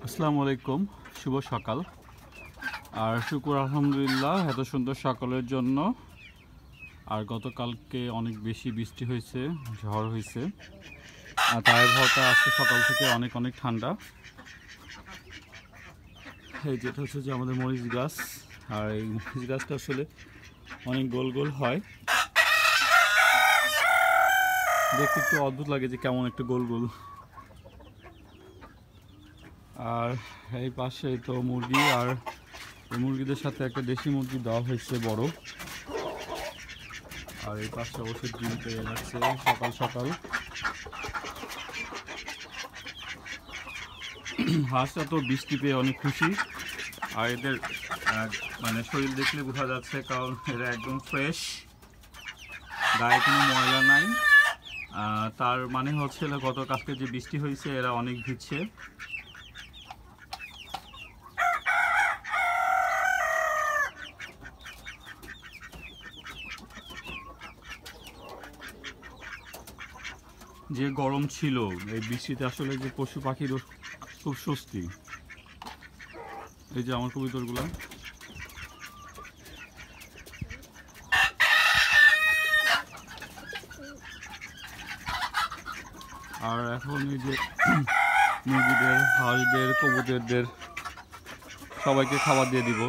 আসসালামু আলাইকুম, শুভ সকাল। আর শুকুর আলহামদুলিল্লাহ এত সুন্দর সকালের জন্য। আর গতকালকে অনেক বেশি বৃষ্টি হয়েছে, ঝড় হয়েছে, আর তার ভরটা আজকে সকাল থেকে অনেক অনেক ঠান্ডা। এই যেটা হচ্ছে যে আমাদের মরিচ গাছ, আর এই মরিচ গাছটা আসলে অনেক গোল গোল হয়, দেখতে একটু অদ্ভুত লাগে যে কেমন একটু গোল গোল। আর এই পাশে তো মুরগি, আর এই মুরগিদের সাথে একটা দেশি মুরগি দেওয়া হয়েছে বড়। আর এই পাশে অবশ্যই ডিম পেয়ে যাচ্ছে সকাল সকাল। হাঁসটা তো বৃষ্টি পেয়ে অনেক খুশি, আর এদের মানে শরীর দেখলে বোঝা যাচ্ছে, কারণ এরা একদম ফ্রেশ, গায়ে কোনো ময়লা নাই। তার মানে হচ্ছে গত কালকে যে বৃষ্টি হয়েছে এরা অনেক ভিজছে। যে গরম ছিল এই বৃষ্টিতে, আসলে যে পশু পাখিরও খুব স্বস্তি। এই যে আমার কবুতরগুলো, আর এখন এই যে মুরগিদের, হাঁসদের, কবুতরদের সবাইকে খাবার দিয়ে দিব।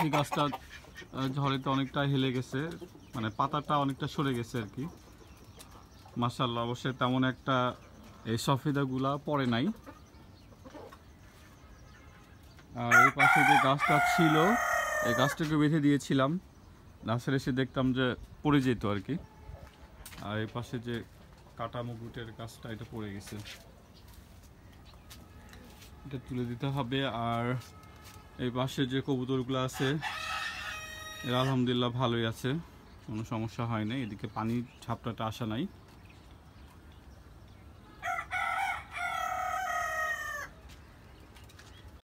এই গাছটা ঝড়েতে অনেকটা হেলে গেছে, মানে পাতাটা অনেকটা সরে গেছে আর কি। মাশাআল্লাহ, অবশ্যই তেমন একটা এই সফেদাগুলা পড়ে নাই। আর এই পাশে যে গাছটা ছিল, এই গাছটাকে বেঁধে দিয়েছিলাম, গাছের এসে দেখতাম যে পড়ে যেত আর কি। আর এই পাশে যে কাটা মুকুটের গাছটা, এটা পড়ে গেছে, এটা তুলে দিতে হবে। আর এই পাশে যে কবুতরগুলো আছে এরা আলহামদুলিল্লাহ ভালোই আছে, কোনো সমস্যা হয় না, এদিকে পানির ঝাপটাটা আসা নাই।